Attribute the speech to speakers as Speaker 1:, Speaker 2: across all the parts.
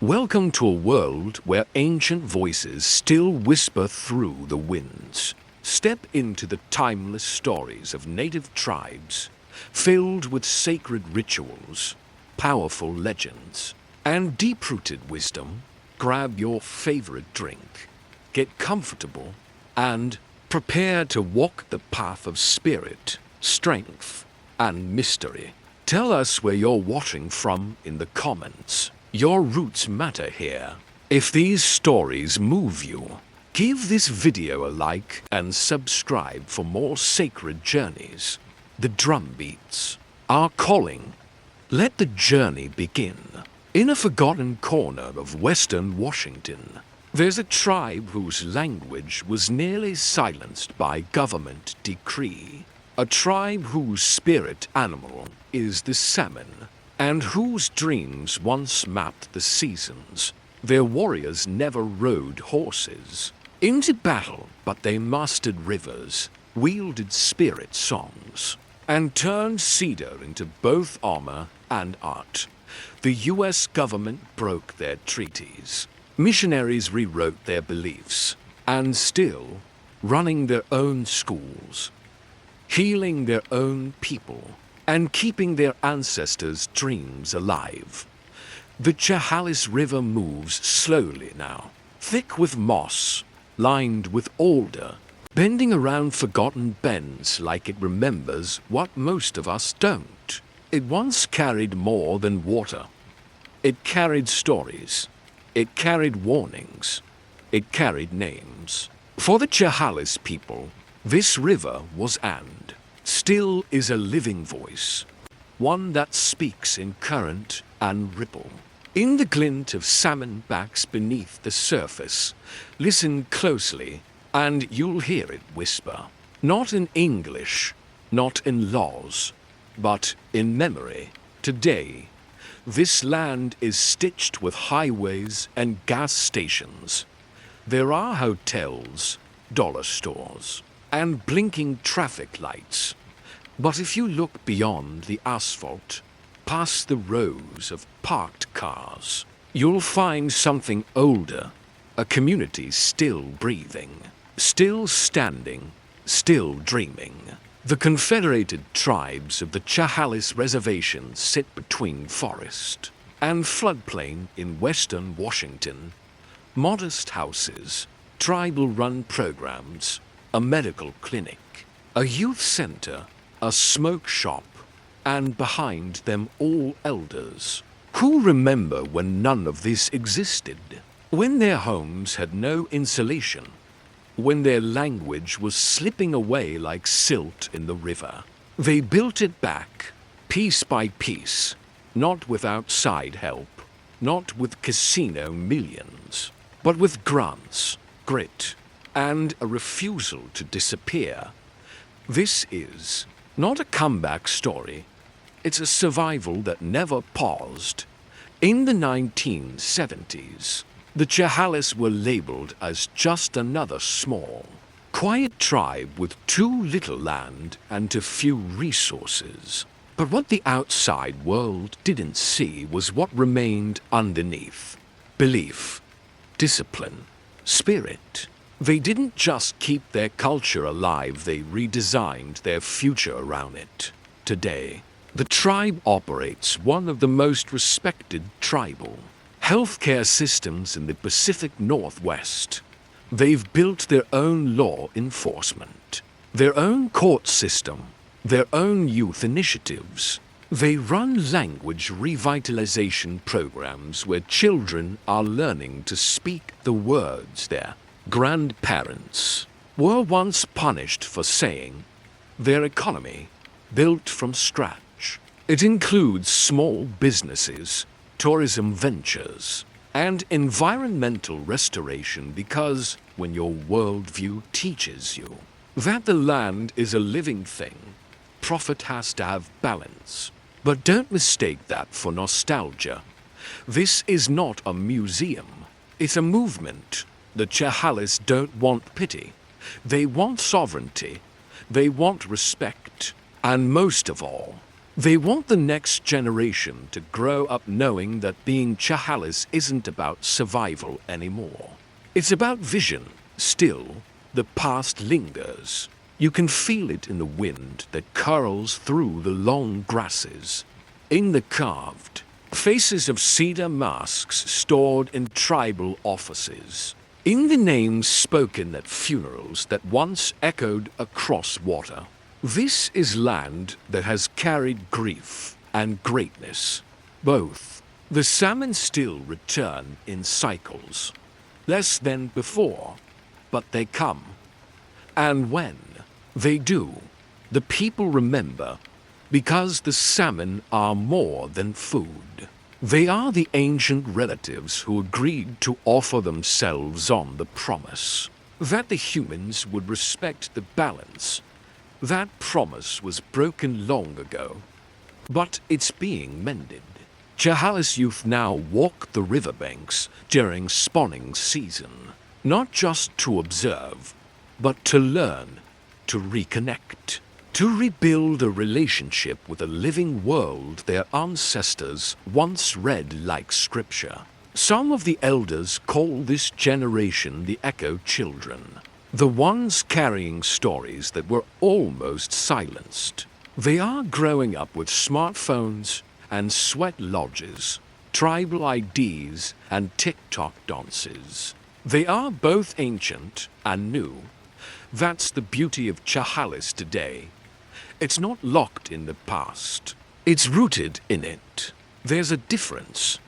Speaker 1: Welcome to a world where ancient voices still whisper through the winds. Step into the timeless stories of native tribes, filled with sacred rituals, powerful legends, and deep-rooted wisdom. Grab your favorite drink, get comfortable, and prepare to walk the path of spirit, strength, and mystery. Tell us where you're watching from in the comments. Your roots matter here. If these stories move you, give this video a like and subscribe for more sacred journeys. The drum beats are calling. Let the journey begin. In a forgotten corner of western Washington, there's a tribe whose language was nearly silenced by government decree. A tribe whose spirit animal is the salmon, and whose dreams once mapped the seasons. Their warriors never rode horses into battle, but they mastered rivers, wielded spirit songs, and turned cedar into both armor and art. The US government broke their treaties. Missionaries rewrote their beliefs, and still running their own schools, healing their own people, and keeping their ancestors' dreams alive. The Chehalis River moves slowly now, thick with moss, lined with alder, bending around forgotten bends like it remembers what most of us don't. It once carried more than water. It carried stories. It carried warnings. It carried names. For the Chehalis people, this river was and still is a living voice, one that speaks in current and ripple. In the glint of salmon backs beneath the surface, listen closely and you'll hear it whisper. Not in English, not in laws, but in memory. Today, this land is stitched with highways and gas stations. There are hotels, dollar stores, and blinking traffic lights. But if you look beyond the asphalt, past the rows of parked cars, you'll find something older, a community still breathing, still standing, still dreaming. The confederated tribes of the Chehalis Reservation sit between forest and floodplain in western Washington. Modest houses, tribal-run programs, a medical clinic, a youth center, a smoke shop, and behind them all elders who remember when none of this existed, when their homes had no insulation, when their language was slipping away like silt in the river. They built it back, piece by piece, not with outside help, not with casino millions, but with grants, grit, and a refusal to disappear. This is not a comeback story. It's a survival that never paused. In the 1970s, the Chehalis were labeled as just another small, quiet tribe with too little land and too few resources. But what the outside world didn't see was what remained underneath: belief, discipline, spirit. They didn't just keep their culture alive, they redesigned their future around it. Today, the tribe operates one of the most respected tribal healthcare systems in the Pacific Northwest. They've built their own law enforcement, their own court system, their own youth initiatives. They run language revitalization programs where children are learning to speak the words their grandparents were once punished for saying. Their economy, built from scratch. It includes small businesses, tourism ventures, and environmental restoration, because when your worldview teaches you that the land is a living thing, profit has to have balance. But don't mistake that for nostalgia. This is not a museum. It's a movement. The Chehalis don't want pity. They want sovereignty. They want respect. And most of all, They want the next generation to grow up knowing that being Chehalis isn't about survival anymore. It's about vision. Still, the past lingers. You can feel it in the wind that curls through the long grasses, in the carved faces of cedar masks stored in tribal offices, in the names spoken at funerals that once echoed across water. This is land that has carried grief and greatness, both. The salmon still return in cycles, less than before, but they come. And when they do, the people remember, because the salmon are more than food. They are the ancient relatives who agreed to offer themselves on the promise that the humans would respect the balance. That promise was broken long ago, but it's being mended. Chehalis youth now walk the riverbanks during spawning season, not just to observe, but to learn, to reconnect, to rebuild a relationship with a living world their ancestors once read like scripture. Some of the elders call this generation the Echo Children, the ones carrying stories that were almost silenced. They are growing up with smartphones and sweat lodges, tribal IDs and TikTok dances. They are both ancient and new. That's the beauty of Chehalis today. It's not locked in the past. It's rooted in it. There's a difference.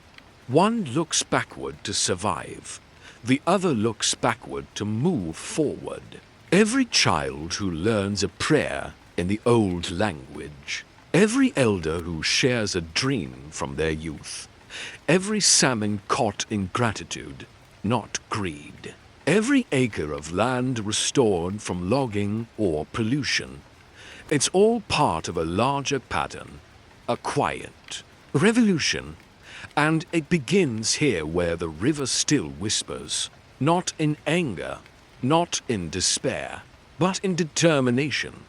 Speaker 1: One looks backward to survive. The other looks backward to move forward. Every child who learns a prayer in the old language, every elder who shares a dream from their youth, every salmon caught in gratitude, not greed, every acre of land restored from logging or pollution, it's all part of a larger pattern, a quiet revolution. And it begins here where the river still whispers, not in anger, not in despair, but in determination,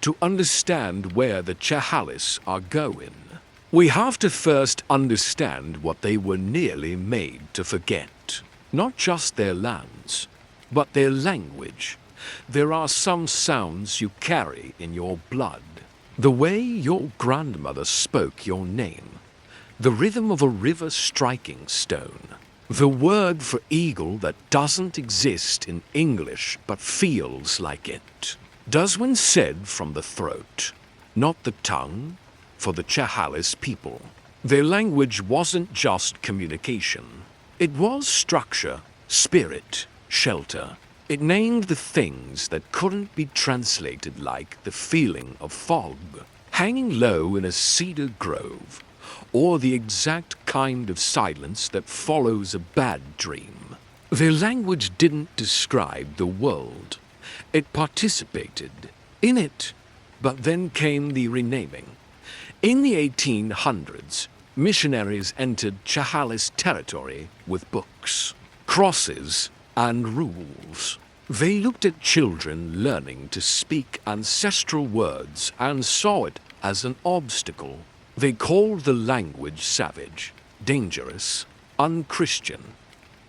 Speaker 1: to understand where the Chehalis are going. We have to first understand what they were nearly made to forget. Not just their lands, but their language. There are some sounds you carry in your blood. The way your grandmother spoke your name. The rhythm of a river striking stone. The word for eagle that doesn't exist in English but feels like it. Does when said from the throat, not the tongue, for the Chehalis people. Their language wasn't just communication. It was structure, spirit, shelter. It named the things that couldn't be translated, like the feeling of fog, hanging low in a cedar grove, or the exact kind of silence that follows a bad dream. Their language didn't describe the world. It participated in it, but then came the renaming. In the 1800s, missionaries entered Chehalis territory with books, crosses, and rules. They looked at children learning to speak ancestral words and saw it as an obstacle. They called the language savage, dangerous, unchristian,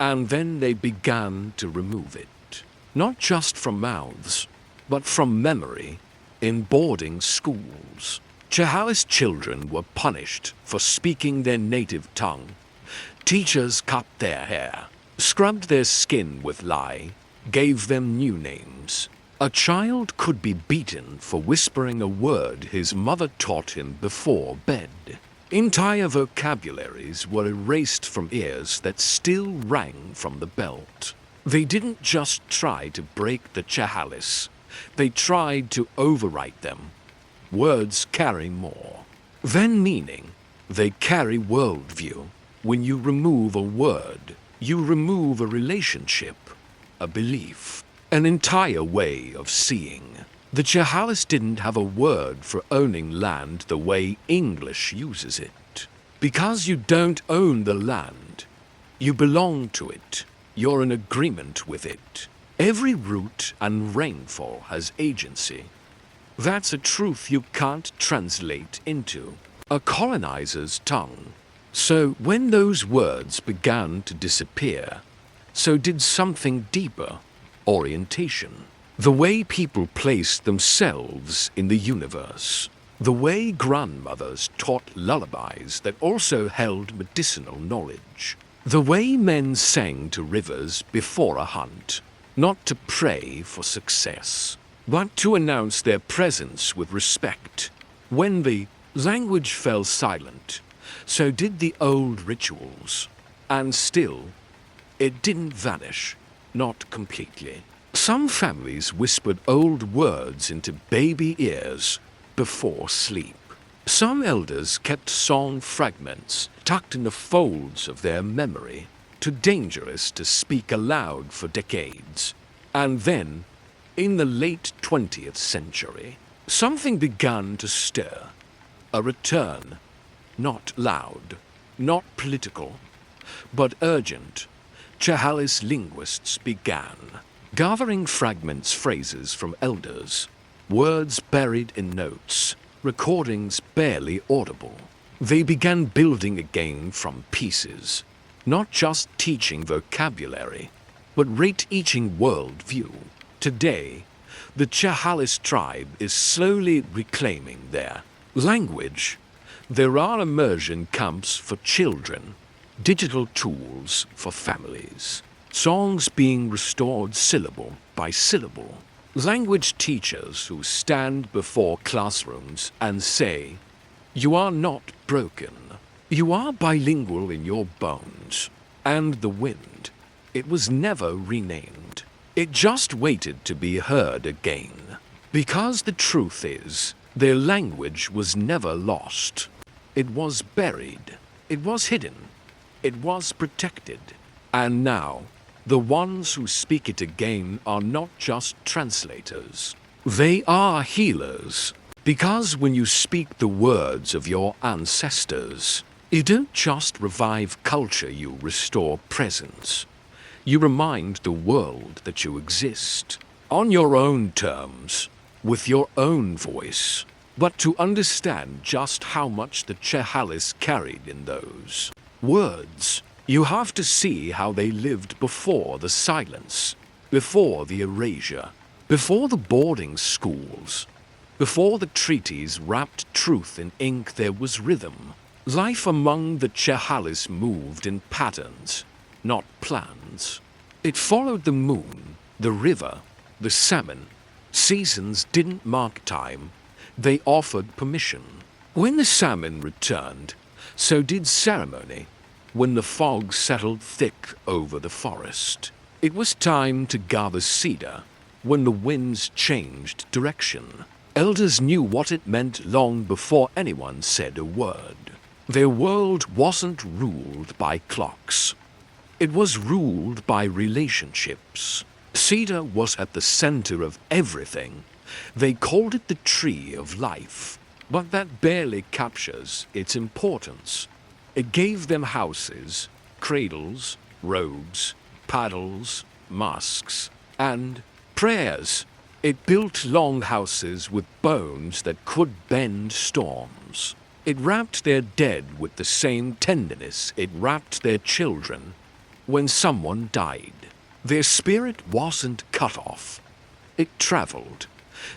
Speaker 1: and then they began to remove it, not just from mouths, but from memory, in boarding schools. Chehalis children were punished for speaking their native tongue. Teachers cut their hair, scrubbed their skin with lye, gave them new names. A child could be beaten for whispering a word his mother taught him before bed. Entire vocabularies were erased from ears that still rang from the belt. They didn't just try to break the Chehalis, they tried to overwrite them. Words carry more than meaning. They carry worldview. When you remove a word, you remove a relationship, a belief, an entire way of seeing. The Chehalis didn't have a word for owning land the way English uses it. Because you don't own the land, you belong to it. You're in agreement with it. Every root and rainfall has agency. That's a truth you can't translate into a colonizer's tongue. So when those words began to disappear, so did something deeper: orientation. The way people placed themselves in the universe. The way grandmothers taught lullabies that also held medicinal knowledge. The way men sang to rivers before a hunt, not to pray for success, but to announce their presence with respect. When the language fell silent, so did the old rituals. And still, it didn't vanish, not completely. Some families whispered old words into baby ears before sleep. Some elders kept song fragments tucked in the folds of their memory, too dangerous to speak aloud for decades. And then, in the late 20th century, something began to stir. A return, not loud, not political, but urgent. Chehalis linguists began gathering fragments, phrases from elders, words buried in notes, recordings barely audible. They began building again from pieces, not just teaching vocabulary, but re-teaching worldview. Today, the Chehalis tribe is slowly reclaiming their language. There are immersion camps for children, digital tools for families, songs being restored syllable by syllable. Language teachers who stand before classrooms and say, "You are not broken. You are bilingual in your bones." And the wind, it was never renamed. It just waited to be heard again. Because the truth is, their language was never lost. It was buried. It was hidden. It was protected. And now, the ones who speak it again are not just translators. They are healers. Because when you speak the words of your ancestors, you don't just revive culture, you restore presence. You remind the world that you exist, on your own terms, with your own voice. But to understand just how much the Chehalis carried in those words, you have to see how they lived before the silence, before the erasure, before the boarding schools. Before the treaties wrapped truth in ink, there was rhythm. Life among the Chehalis moved in patterns, not plans. It followed the moon, the river, the salmon. Seasons didn't mark time, they offered permission. When the salmon returned, so did ceremony. When the fog settled thick over the forest, it was time to gather cedar. When the winds changed direction, elders knew what it meant long before anyone said a word. Their world wasn't ruled by clocks. It was ruled by relationships. Cedar was at the center of everything. They called it the tree of life, but that barely captures its importance. It gave them houses, cradles, robes, paddles, masks, and prayers. It built long houses with bones that could bend storms. It wrapped their dead with the same tenderness it wrapped their children when someone died. Their spirit wasn't cut off. It traveled.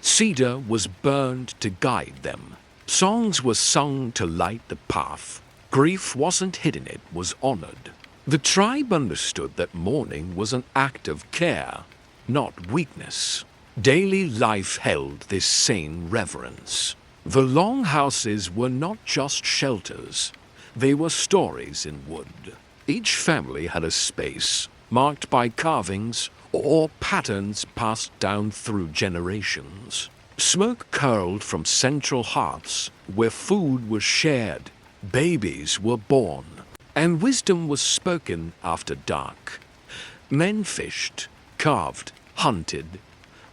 Speaker 1: Cedar was burned to guide them. Songs were sung to light the path. Grief wasn't hidden, it was honored. The tribe understood that mourning was an act of care, not weakness. Daily life held this same reverence. The long houses were not just shelters, they were stories in wood. Each family had a space, marked by carvings or patterns passed down through generations. Smoke curled from central hearths where food was shared, babies were born, and wisdom was spoken after dark. Men fished, carved, hunted.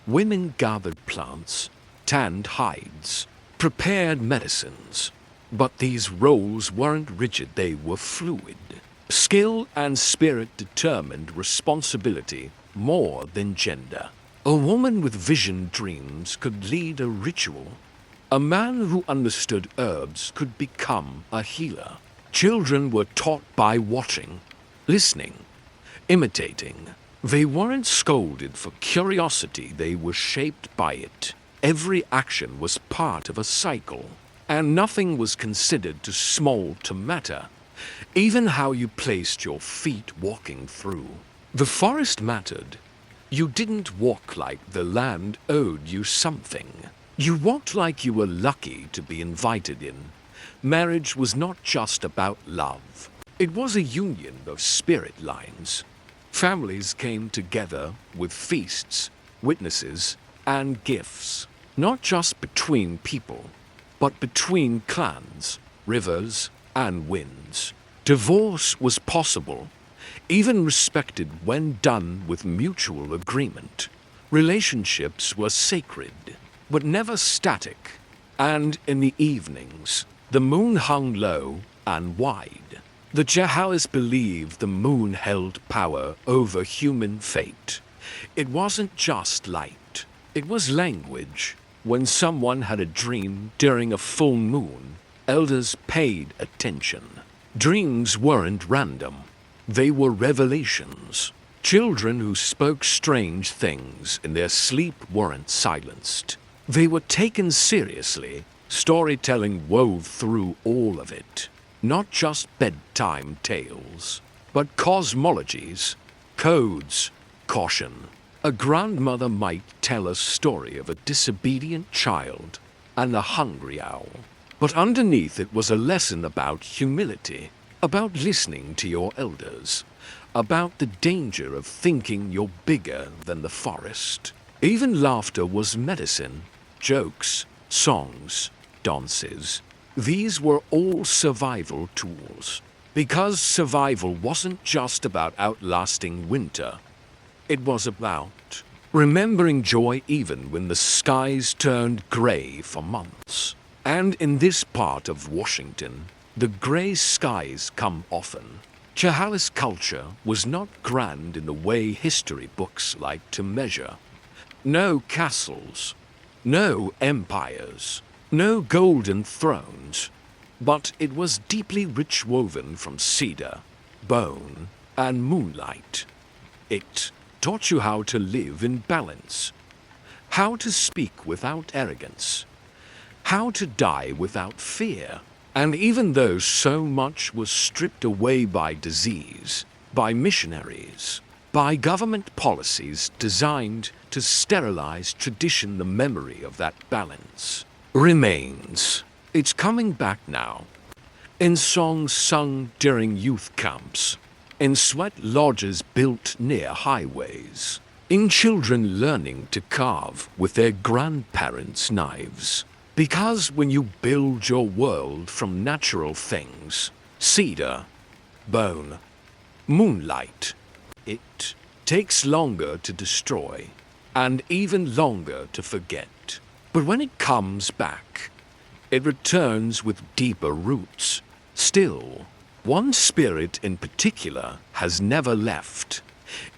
Speaker 1: Women gathered plants, tanned hides, prepared medicines. But these roles weren't rigid, they were fluid. Skill and spirit determined responsibility more than gender. A woman with vision dreams could lead a ritual. A man who understood herbs could become a healer. Children were taught by watching, listening, imitating. They weren't scolded for curiosity, they were shaped by it. Every action was part of a cycle, and nothing was considered too small to matter, even how you placed your feet walking through. The forest mattered. You didn't walk like the land owed you something. You walked like you were lucky to be invited in. Marriage was not just about love. It was a union of spirit lines. Families came together with feasts, witnesses, and gifts, not just between people, but between clans, rivers, and winds. Divorce was possible, even respected when done with mutual agreement. Relationships were sacred, but never static, and in the evenings, the moon hung low and wide. The Chehalis believed the moon held power over human fate. It wasn't just light, it was language. When someone had a dream during a full moon, elders paid attention. Dreams weren't random, they were revelations. Children who spoke strange things in their sleep weren't silenced. They were taken seriously. Storytelling wove through all of it. Not just bedtime tales, but cosmologies, codes, caution. A grandmother might tell a story of a disobedient child and a hungry owl. But underneath it was a lesson about humility, about listening to your elders, about the danger of thinking you're bigger than the forest. Even laughter was medicine, jokes, songs, dances. These were all survival tools, because survival wasn't just about outlasting winter. It was about remembering joy even when the skies turned gray for months. And in this part of Washington, the gray skies come often. Chehalis culture was not grand in the way history books like to measure. No castles, no empires, no golden thrones, but it was deeply rich woven from cedar, bone, and moonlight. It taught you how to live in balance, how to speak without arrogance, how to die without fear. And even though so much was stripped away by disease, by missionaries, by government policies designed to sterilize tradition, the memory of that balance remains. It's coming back now. In songs sung during youth camps, in sweat lodges built near highways, in children learning to carve with their grandparents' knives. Because when you build your world from natural things, cedar, bone, moonlight, it takes longer to destroy and even longer to forget. But when it comes back, it returns with deeper roots. Still, one spirit in particular has never left.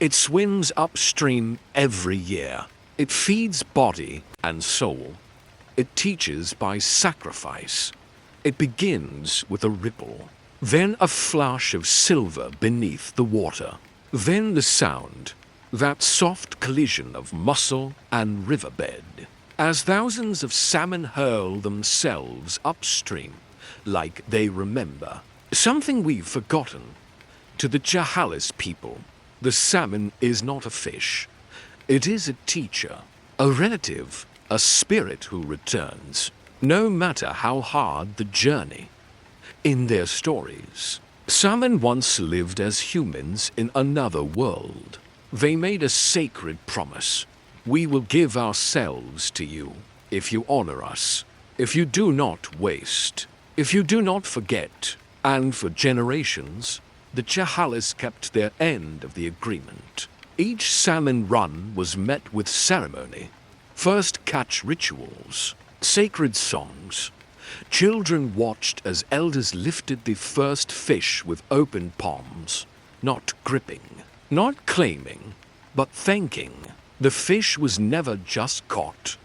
Speaker 1: It swims upstream every year. It feeds body and soul. It teaches by sacrifice. It begins with a ripple, then a flash of silver beneath the water, then the sound, that soft collision of mussel and riverbed, as thousands of salmon hurl themselves upstream like they remember. Something we've forgotten. To the Chehalis people, the salmon is not a fish. It is a teacher, a relative, a spirit who returns, no matter how hard the journey. In their stories, salmon once lived as humans in another world. They made a sacred promise. We will give ourselves to you if you honor us, if you do not waste, if you do not forget. And for generations, the Chehalis kept their end of the agreement. Each salmon run was met with ceremony. First catch rituals, sacred songs. Children watched as elders lifted the first fish with open palms, not gripping, not claiming, but thanking. The fish was never just caught.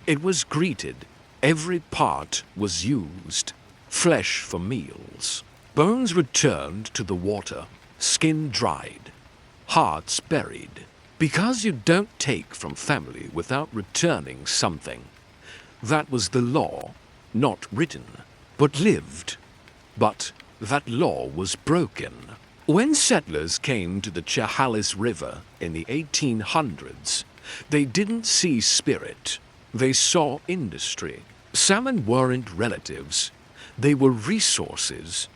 Speaker 1: It was greeted. Every part was used. Flesh for meals. Bones returned to the water. Skin dried. Hearts buried. Because you don't take from family without returning something. That was the law, not written, but lived. But that law was broken. When settlers came to the Chehalis River in the 1800s, they didn't see spirit. They saw industry. Salmon weren't relatives. They were resources.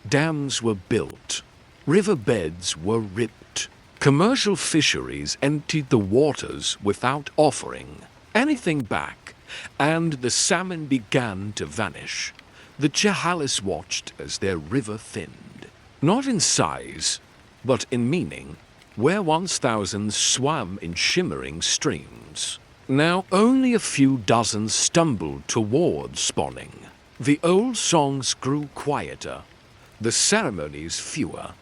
Speaker 1: Dams were built. Riverbeds were ripped. Commercial fisheries emptied the waters without offering anything back, and the salmon began to vanish. The Chehalis watched as their river thinned, not in size, but in meaning. Where once thousands swam in shimmering streams, now only a few dozen stumbled toward spawning. The old songs grew quieter, the ceremonies fewer,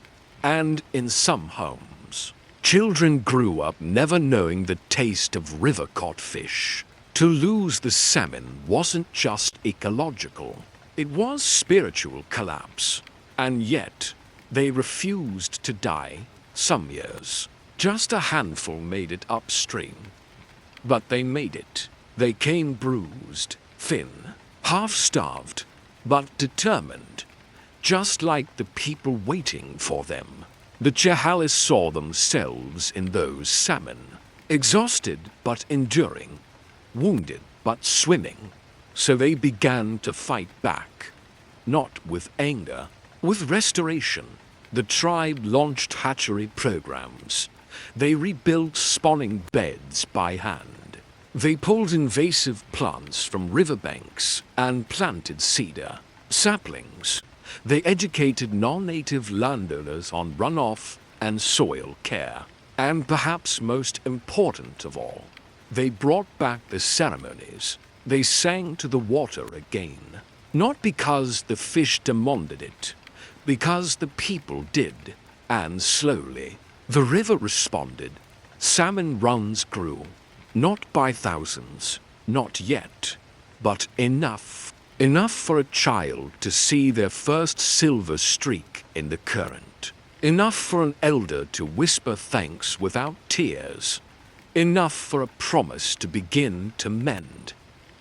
Speaker 1: and in some homes, children grew up never knowing the taste of river-caught fish. To lose the salmon wasn't just ecological, it was spiritual collapse. And yet, they refused to die. Some years, just a handful made it upstream. But they made it. They came bruised, thin, half-starved, but determined, just like the people waiting for them. The Chehalis saw themselves in those salmon, exhausted but enduring, wounded but swimming. So they began to fight back, not with anger, with restoration. The tribe launched hatchery programs. They rebuilt spawning beds by hand. They pulled invasive plants from riverbanks and planted cedar, saplings. They educated non-native landowners on runoff and soil care. And perhaps most important of all, they brought back the ceremonies. They sang to the water again, not because the fish demanded it, because the people did, and slowly, the river responded. Salmon runs grew, not by thousands, not yet, but enough. Enough for a child to see their first silver streak in the current. Enough for an elder to whisper thanks without tears. Enough for a promise to begin to mend.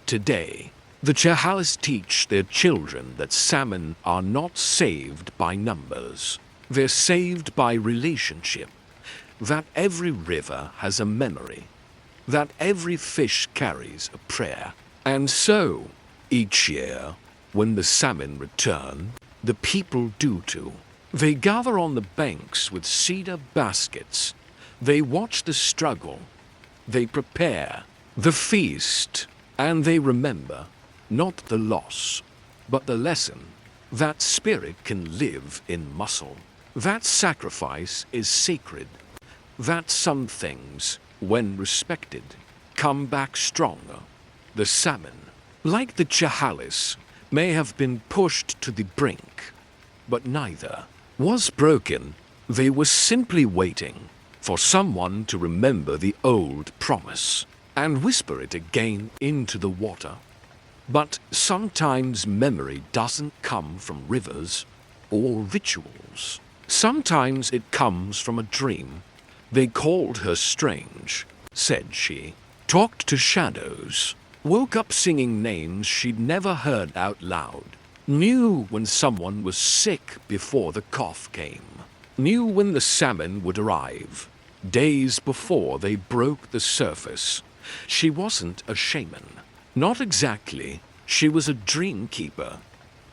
Speaker 1: Today, the Chehalis teach their children that salmon are not saved by numbers. They're saved by relationship. That every river has a memory. That every fish carries a prayer. And so, each year, when the salmon return, the people do too. They gather on the banks with cedar baskets. They watch the struggle. They prepare the feast. And they remember, not the loss, but the lesson, that spirit can live in muscle, that sacrifice is sacred, that some things, when respected, come back stronger. The salmon, like the Chehalis, may have been pushed to the brink, but neither was broken. They were simply waiting for someone to remember the old promise and whisper it again into the water. But sometimes memory doesn't come from rivers or rituals. Sometimes it comes from a dream. They called her strange, said she, talked to shadows, woke up singing names she'd never heard out loud, knew when someone was sick before the cough came, knew when the salmon would arrive, days before they broke the surface. She wasn't a shaman. Not exactly. She was a dream keeper.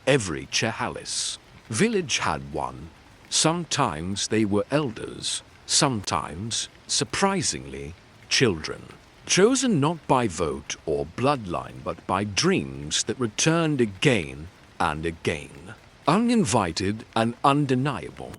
Speaker 1: Every Chehalis village had one. Sometimes they were elders. Sometimes, surprisingly, children. Chosen not by vote or bloodline, but by dreams that returned again and again. Uninvited and undeniable.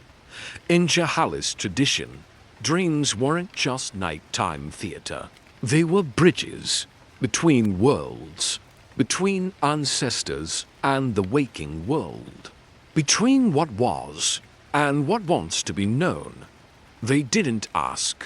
Speaker 1: In Chehalis tradition, dreams weren't just nighttime theater. They were bridges between worlds, between ancestors and the waking world, between what was and what wants to be known. They didn't ask.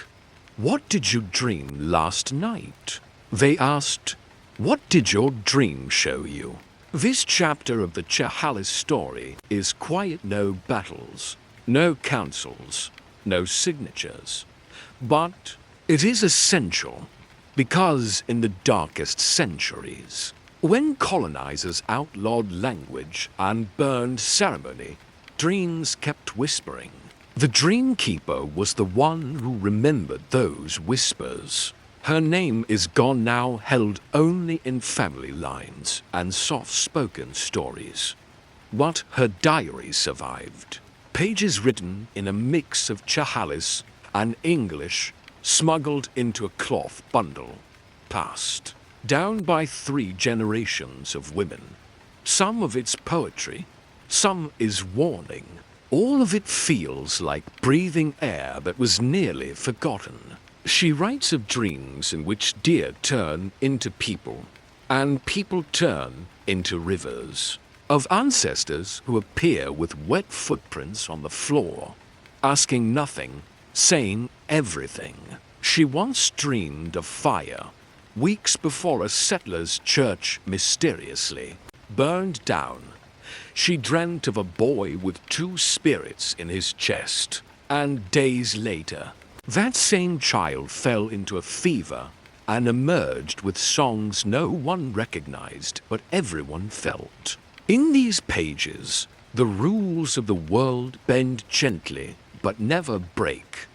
Speaker 1: "What did you dream last night?" They asked, "What did your dream show you?" This chapter of the Chehalis story is quiet. No battles, no councils, no signatures. But it is essential because in the darkest centuries, when colonizers outlawed language and burned ceremony, dreams kept whispering. The dream keeper was the one who remembered those whispers. Her name is gone now, held only in family lines and soft-spoken stories. But her diary survived. Pages written in a mix of Chehalis and English, smuggled into a cloth bundle, passed down by 3 generations of women. Some of it's poetry, some is warning. All of it feels like breathing air that was nearly forgotten. She writes of dreams in which deer turn into people, and people turn into rivers. Of ancestors who appear with wet footprints on the floor, asking nothing, saying everything. She once dreamed of fire, weeks before a settler's church mysteriously burned down. She dreamt of a boy with 2 spirits in his chest, and days later, that same child fell into a fever and emerged with songs no one recognized but everyone felt. In these pages, the rules of the world bend gently but never break.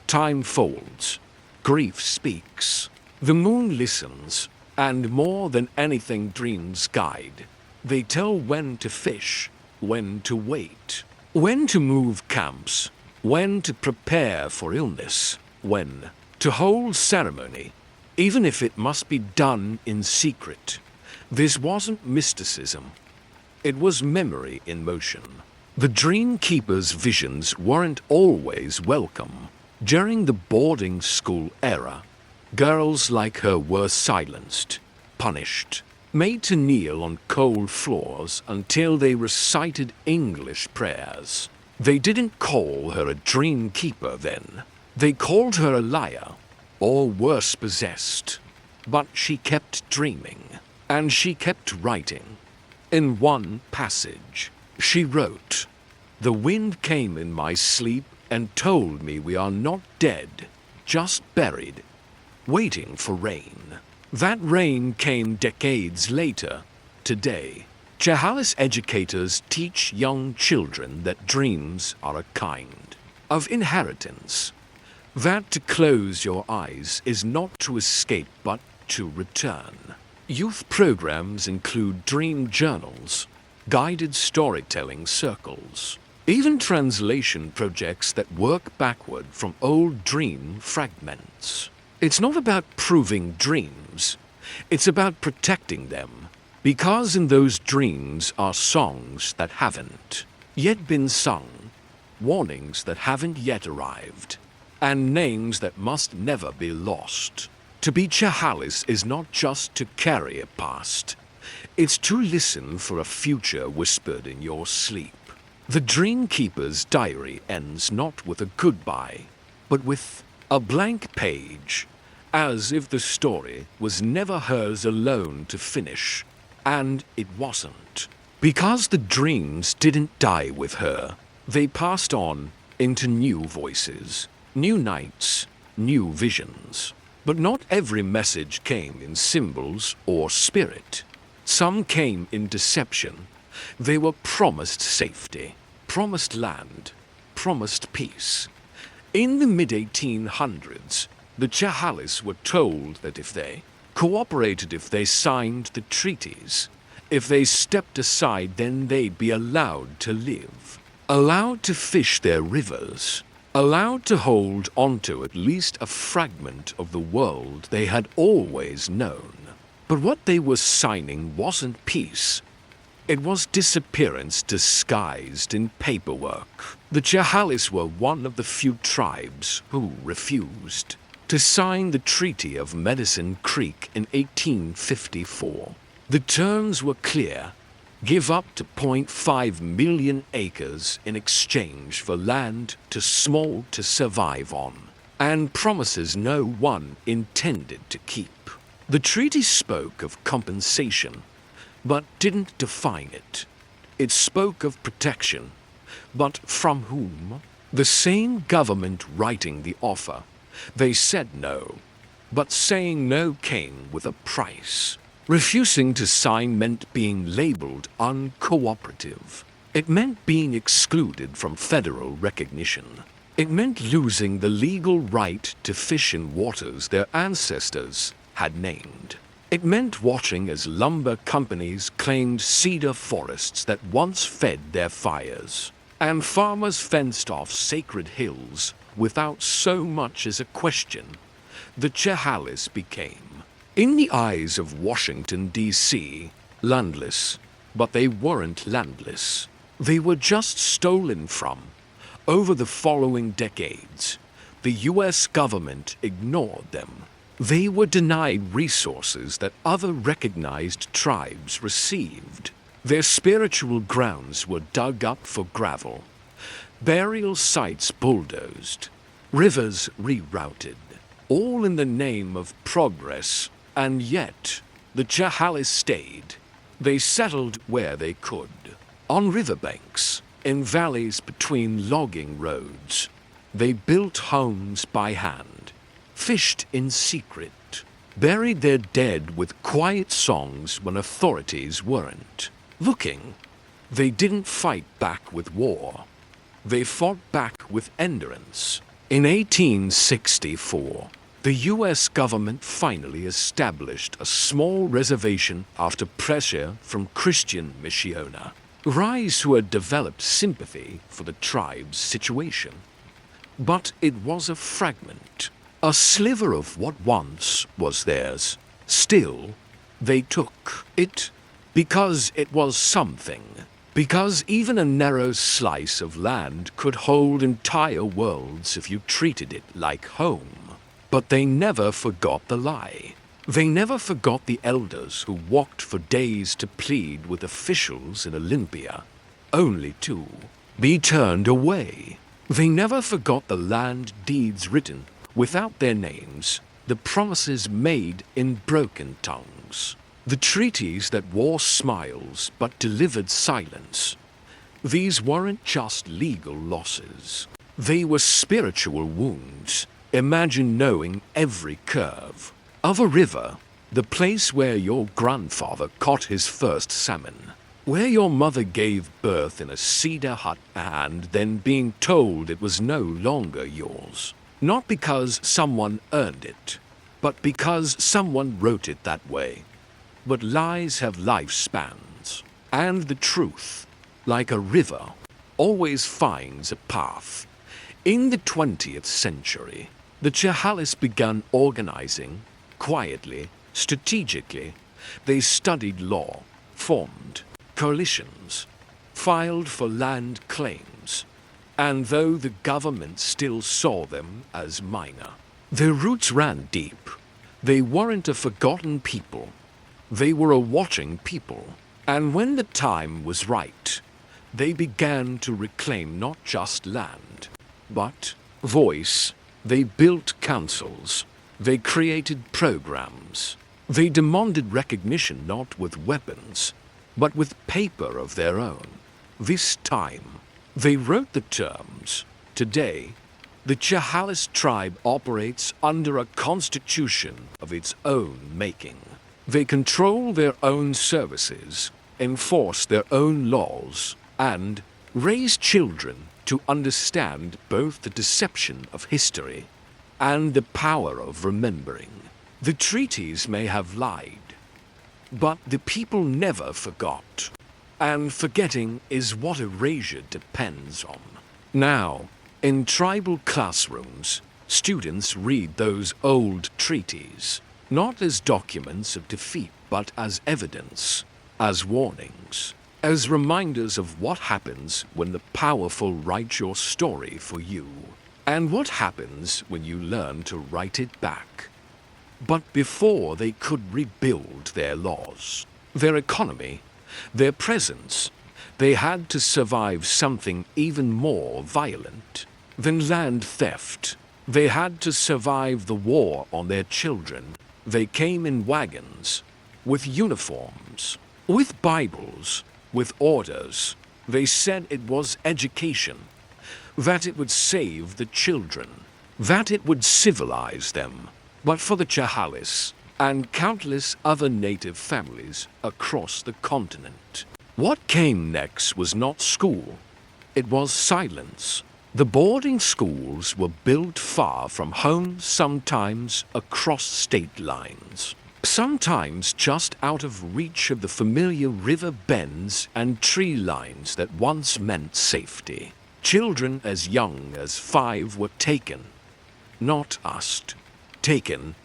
Speaker 1: Time folds, grief speaks, the moon listens, and more than anything dreams guide. They tell when to fish, when to wait, when to move camps, when to prepare for illness, when to hold ceremony, even if it must be done in secret. This wasn't mysticism. It was memory in motion. The dream keeper's visions weren't always welcome. During the boarding school era, girls like her were silenced, punished, made to kneel on cold floors until they recited English prayers. They didn't call her a dream keeper then. They called her a liar, or worse, possessed. But she kept dreaming, and she kept writing. In one passage, she wrote, "The wind came in my sleep and told me we are not dead, just buried, waiting for rain." That rain came decades later, today. Chehalis educators teach young children that dreams are a kind of inheritance, that to close your eyes is not to escape but to return. Youth programs include dream journals, guided storytelling circles, even translation projects that work backward from old dream fragments. It's not about proving dreams, it's about protecting them. Because in those dreams are songs that haven't yet been sung, warnings that haven't yet arrived, and names that must never be lost. To be Chehalis is not just to carry a past, it's to listen for a future whispered in your sleep. The dream keeper's diary ends not with a goodbye, but with a blank page, as if the story was never hers alone to finish. And it wasn't. Because the dreams didn't die with her, they passed on into new voices, new nights, new visions. But not every message came in symbols or spirit. Some came in deception. They were promised safety, promised land, promised peace. In the mid-1800s, the Chehalis were told that if they cooperated, if they signed the treaties, if they stepped aside, then they'd be allowed to live, allowed to fish their rivers, allowed to hold onto at least a fragment of the world they had always known. But what they were signing wasn't peace. It was disappearance disguised in paperwork. The Chehalis were one of the few tribes who refused to sign the Treaty of Medicine Creek in 1854. The terms were clear. Give up to 0.5 million acres in exchange for land too small to survive on. and promises no one intended to keep. The treaty spoke of compensation, but didn't define it. It spoke of protection, but from whom? The same government writing the offer. They said no, but saying no came with a price. Refusing to sign meant being labeled uncooperative. It meant being excluded from federal recognition. It meant losing the legal right to fish in waters their ancestors had named. It meant watching as lumber companies claimed cedar forests that once fed their fires, and farmers fenced off sacred hills without so much as a question. The Chehalis became, in the eyes of Washington, D.C., landless, but they weren't landless. They were just stolen from. Over the following decades, the U.S. government ignored them. They were denied resources that other recognized tribes received. Their spiritual grounds were dug up for gravel, burial sites bulldozed, rivers rerouted, all in the name of progress, and yet the Chehalis stayed. They settled where they could, on riverbanks, in valleys between logging roads. They built homes by hand, fished in secret, buried their dead with quiet songs when authorities weren't looking. They didn't fight back with war. They fought back with endurance. In 1864, the U.S. government finally established a small reservation after pressure from Christian Missiona, Rais who had developed sympathy for the tribe's situation. But it was a fragment, a sliver of what once was theirs. Still, they took it because it was something. Because even a narrow slice of land could hold entire worlds if you treated it like home. But they never forgot the lie. They never forgot the elders who walked for days to plead with officials in Olympia, only to be turned away. They never forgot the land deeds written without their names, the promises made in broken tongues, the treaties that wore smiles but delivered silence. These weren't just legal losses. They were spiritual wounds. Imagine knowing every curve of a river, the place where your grandfather caught his first salmon, where your mother gave birth in a cedar hut, and then being told it was no longer yours. Not because someone earned it, but because someone wrote it that way. But lies have lifespans, and the truth, like a river, always finds a path. In the 20th century, the Chehalis began organizing, quietly, strategically. They studied law, formed coalitions, filed for land claims, and though the government still saw them as minor, their roots ran deep. They weren't a forgotten people. They were a watching people. And when the time was right, they began to reclaim not just land, but voice. They built councils. They created programs. They demanded recognition not with weapons, but with paper of their own. This time, they wrote the terms. Today, the Chehalis tribe operates under a constitution of its own making. They control their own services, enforce their own laws, and raise children to understand both the deception of history and the power of remembering. The treaties may have lied, but the people never forgot. And forgetting is what erasure depends on. Now, in tribal classrooms, students read those old treaties, not as documents of defeat, but as evidence, as warnings, as reminders of what happens when the powerful write your story for you, and what happens when you learn to write it back. But before they could rebuild their laws, their economy, their presence, they had to survive something even more violent than land theft. They had to survive the war on their children. They came in wagons, with uniforms, with Bibles, with orders. They said it was education, that it would save the children, that it would civilize them. But for the Chehalis and countless other native families across the continent, what came next was not school, it was silence. The boarding schools were built far from home, sometimes across state lines, sometimes just out of reach of the familiar river bends and tree lines that once meant safety. Children as young as 5 were taken, not asked, taken,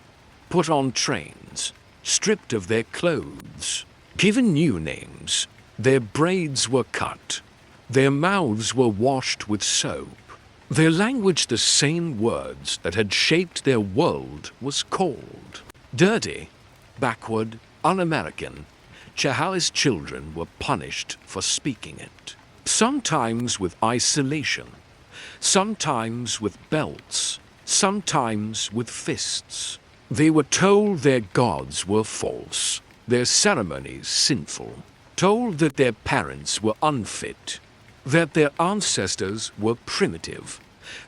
Speaker 1: put on trains, stripped of their clothes, given new names. Their braids were cut, their mouths were washed with soap. Their language, the same words that had shaped their world, was called dirty, backward, un-American. Chehalis children were punished for speaking it, sometimes with isolation, sometimes with belts, sometimes with fists. They were told their gods were false, their ceremonies sinful, told that their parents were unfit, that their ancestors were primitive.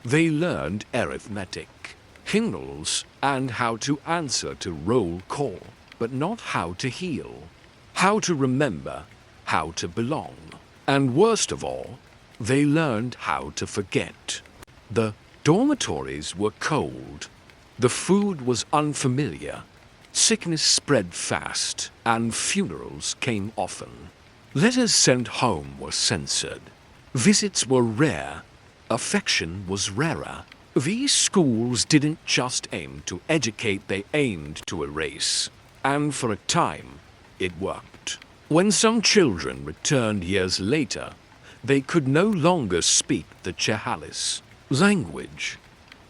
Speaker 1: They learned arithmetic, hymnals, and how to answer to roll call, but not how to heal, how to remember, how to belong. And worst of all, they learned how to forget. The dormitories were cold, the food was unfamiliar, sickness spread fast, and funerals came often. Letters sent home were censored. Visits were rare, affection was rarer. These schools didn't just aim to educate, they aimed to erase. And for a time, it worked. When some children returned years later, they could no longer speak the Chehalis language,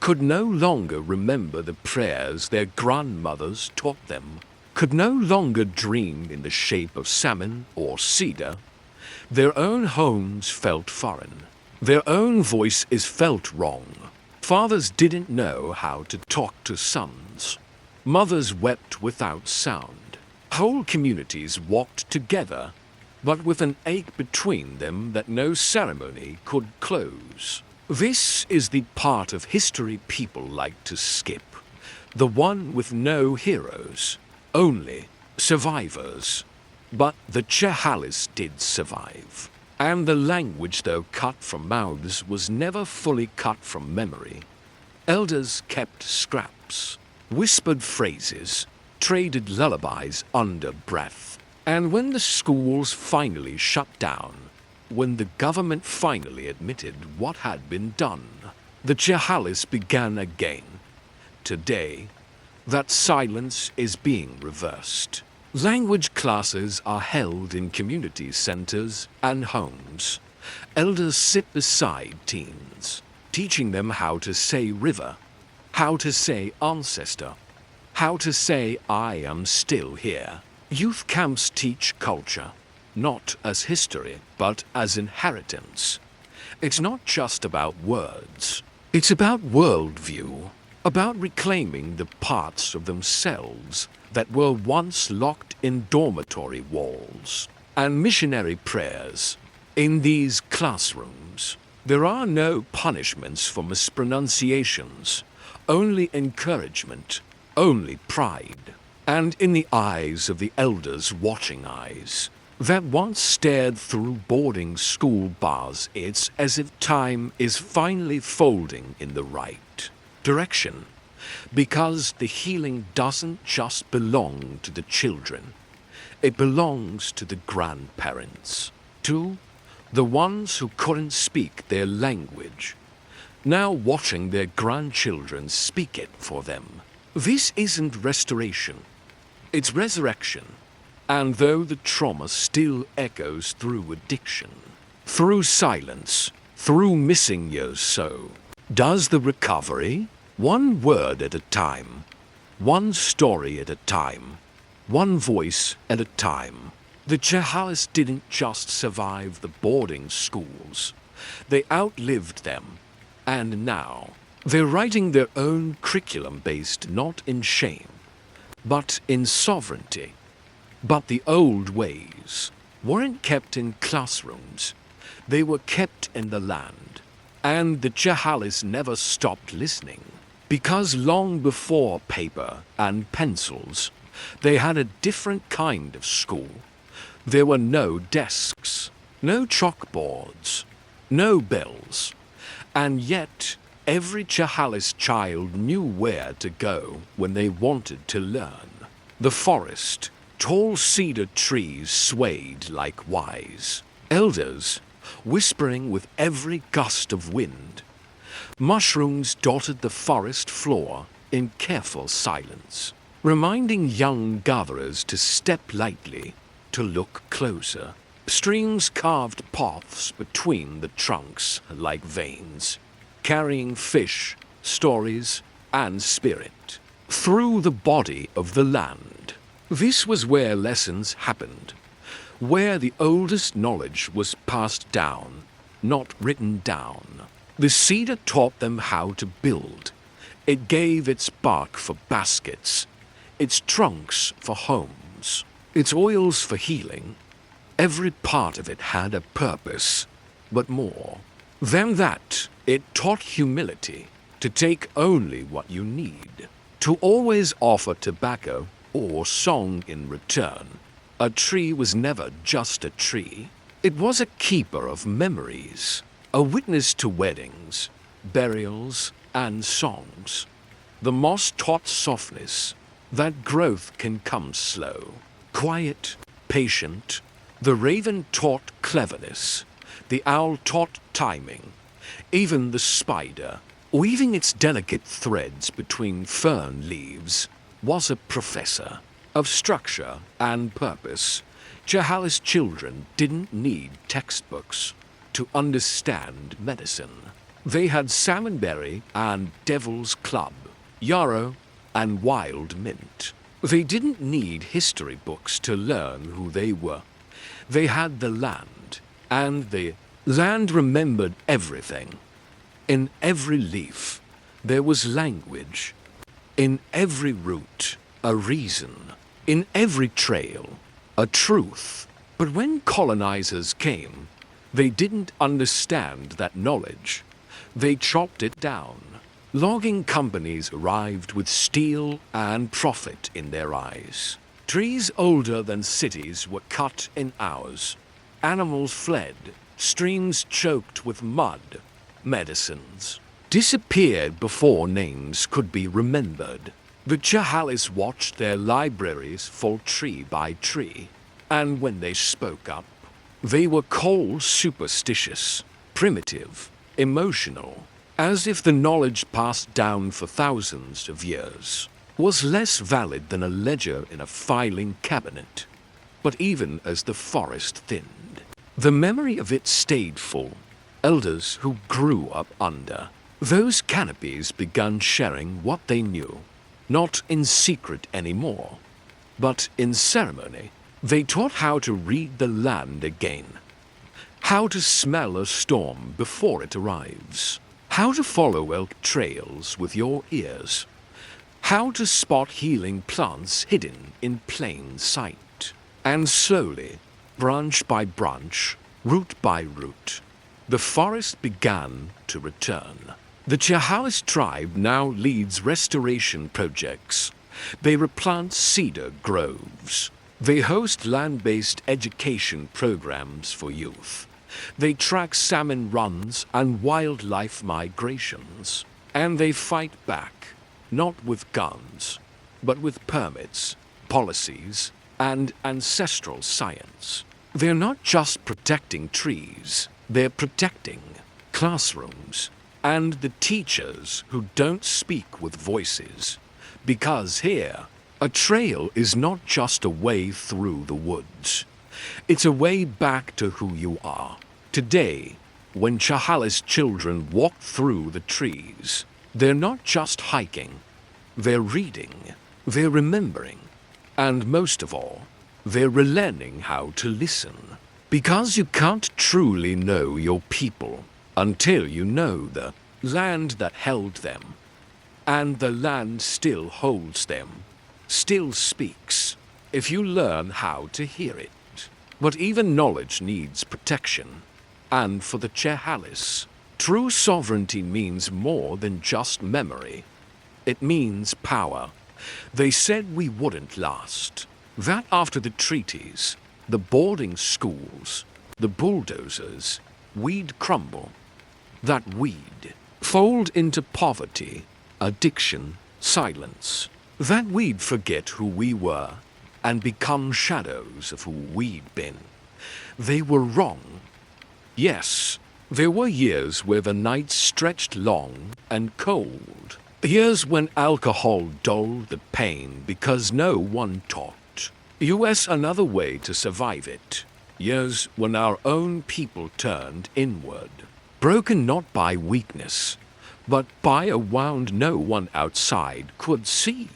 Speaker 1: could no longer remember the prayers their grandmothers taught them, could no longer dream in the shape of salmon or cedar. Their own homes felt foreign. Their own voice is felt wrong. Fathers didn't know how to talk to sons. Mothers wept without sound. Whole communities walked together, but with an ache between them that no ceremony could close. This is the part of history people like to skip, the one with no heroes, only survivors. But the Chehalis did survive, and the language, though cut from mouths, was never fully cut from memory. Elders kept scraps, whispered phrases, traded lullabies under breath. And when the schools finally shut down, when the government finally admitted what had been done, the Chehalis began again. Today, that silence is being reversed. Language classes are held in community centers and homes. Elders sit beside teens, teaching them how to say river, how to say ancestor, how to say I am still here. Youth camps teach culture, not as history, but as inheritance. It's not just about words. It's about worldview, about reclaiming the parts of themselves that were once locked in dormitory walls and missionary prayers. In these classrooms, there are no punishments for mispronunciations, only encouragement, only pride. And in the eyes of the elders' watching eyes, that once stared through boarding school bars, it's as if time is finally folding in the right direction. Because the healing doesn't just belong to the children, it belongs to the grandparents, to the ones who couldn't speak their language, now watching their grandchildren speak it for them. This isn't restoration, it's resurrection. And though the trauma still echoes through addiction, through silence, through missing years, so does the recovery. One word at a time, one story at a time, one voice at a time. The Chehalis didn't just survive the boarding schools, they outlived them. And now, They're writing their own curriculum based not in shame, but in sovereignty. But the old ways weren't kept in classrooms, they were kept in the land. And the Chehalis never stopped listening, because long before paper and pencils, they had a different kind of school. There were no desks, no chalkboards, no bells, and yet every Chehalis child knew where to go when they wanted to learn. The forest, tall cedar trees swayed like wise elders, whispering with every gust of wind. Mushrooms dotted the forest floor in careful silence, reminding young gatherers to step lightly, to look closer. Streams carved paths between the trunks like veins, carrying fish, stories, and spirit through the body of the land. This was where lessons happened, where the oldest knowledge was passed down, not written down. The cedar taught them how to build. It gave its bark for baskets, its trunks for homes, its oils for healing. Every part of it had a purpose, but more than that, it taught humility, to take only what you need, to always offer tobacco or song in return. A tree was never just a tree. It was a keeper of memories, a witness to weddings, burials, and songs. The moss taught softness, that growth can come slow, quiet, patient. The raven taught cleverness, the owl taught timing. Even the spider, weaving its delicate threads between fern leaves, was a professor of structure and purpose. Chehalis children didn't need textbooks to understand medicine. They had salmonberry and devil's club, yarrow and wild mint. They didn't need history books to learn who they were. They had the land, and the land remembered everything. In every leaf, there was language. In every root, a reason. In every trail, a truth. But when colonizers came, they didn't understand that knowledge. They chopped it down. Logging companies arrived with steel and profit in their eyes. Trees older than cities were cut in hours. Animals fled. Streams choked with mud. Medicines disappeared before names could be remembered. The Chehalis watched their libraries fall tree by tree, and when they spoke up, they were called superstitious, primitive, emotional, as if the knowledge passed down for thousands of years was less valid than a ledger in a filing cabinet. But even as the forest thinned, the memory of it stayed full. Elders who grew up under those canopies began sharing what they knew, not in secret anymore, but in ceremony. They taught how to read the land again, how to smell a storm before it arrives, how to follow elk trails with your ears, how to spot healing plants hidden in plain sight. And slowly, branch by branch, root by root, the forest began to return. The Chehalis tribe now leads restoration projects. They replant cedar groves. They host land-based education programs for youth. They track salmon runs and wildlife migrations. And they fight back, not with guns, but with permits, policies, and ancestral science. They're not just protecting trees, they're protecting classrooms and the teachers who don't speak with voices. Because here, a trail is not just a way through the woods. It's a way back to who you are. Today, when Chehalis children walk through the trees, they're not just hiking, they're reading, they're remembering, and most of all, they're relearning how to listen. Because you can't truly know your people until you know the land that held them, and the land still holds them, still speaks, if you learn how to hear it. But even knowledge needs protection, and for the Chehalis, true sovereignty means more than just memory. It means power. They said we wouldn't last. That after the treaties, the boarding schools, the bulldozers, we'd crumble. That we'd fold into poverty, addiction, silence. That we'd forget who we were and become shadows of who we'd been. They were wrong. Yes, there were years where the nights stretched long and cold. Years when alcohol dulled the pain because no one taught us another way to survive it. Years when our own people turned inward, broken not by weakness, but by a wound no one outside could see.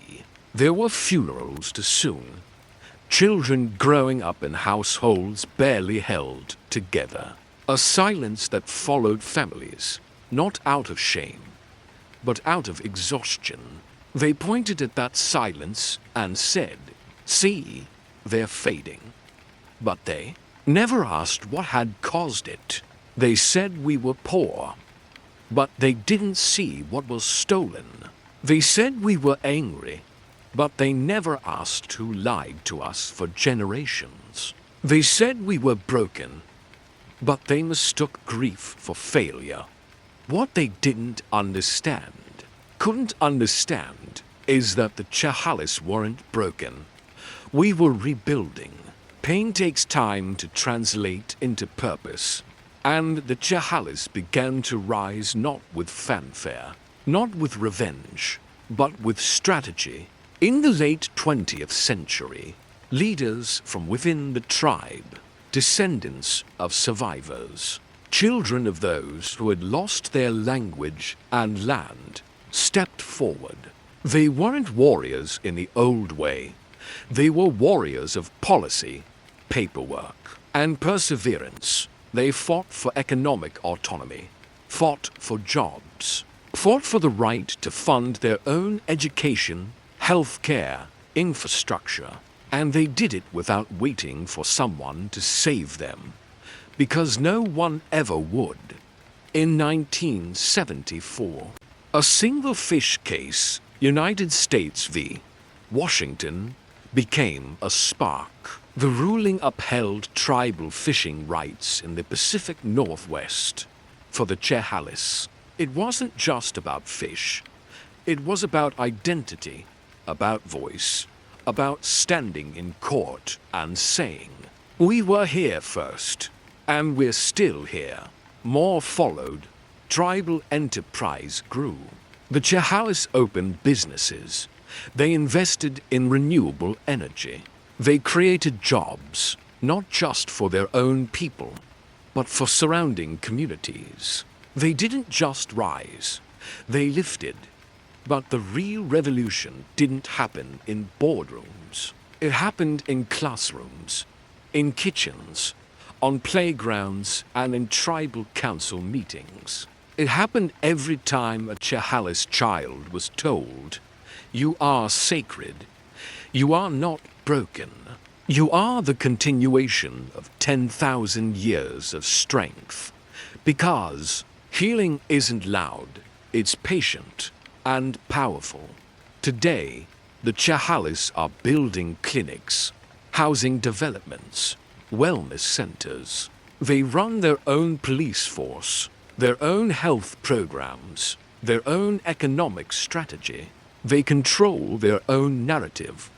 Speaker 1: There were funerals too soon, children growing up in households barely held together, a silence that followed families, not out of shame, but out of exhaustion. They pointed at that silence and said, "See, they're fading." But they never asked what had caused it. They said we were poor, but they didn't see what was stolen. They said we were angry, but they never asked who lied to us for generations. They said we were broken, but they mistook grief for failure. What they couldn't understand, is that the Chehalis weren't broken. We were rebuilding. Pain takes time to translate into purpose, and the Chehalis began to rise not with fanfare, not with revenge, but with strategy. In the late 20th century, leaders from within the tribe, descendants of survivors, children of those who had lost their language and land, stepped forward. They weren't warriors in the old way. They were warriors of policy, paperwork, and perseverance. They fought for economic autonomy, fought for jobs, fought for the right to fund their own education, health care, infrastructure, and they did it without waiting for someone to save them, because no one ever would. In 1974, a single fish case, United States v. Washington, became a spark. The ruling upheld tribal fishing rights in the Pacific Northwest. For the Chehalis, it wasn't just about fish. It was about identity, about voice, about standing in court and saying, "We were here first, and we're still here." More followed. Tribal enterprise grew. The Chehalis opened businesses. They invested in renewable energy. They created jobs, not just for their own people, but for surrounding communities. They didn't just rise, they lifted. But the real revolution didn't happen in boardrooms. It happened in classrooms, in kitchens, on playgrounds, and in tribal council meetings. It happened every time a Chehalis child was told, "You are sacred. You are not broken. You are the continuation of 10,000 years of strength." Because healing isn't loud, it's patient and powerful. Today, the Chehalis are building clinics, housing developments, wellness centers. They run their own police force, their own health programs, their own economic strategy. They control their own narrative.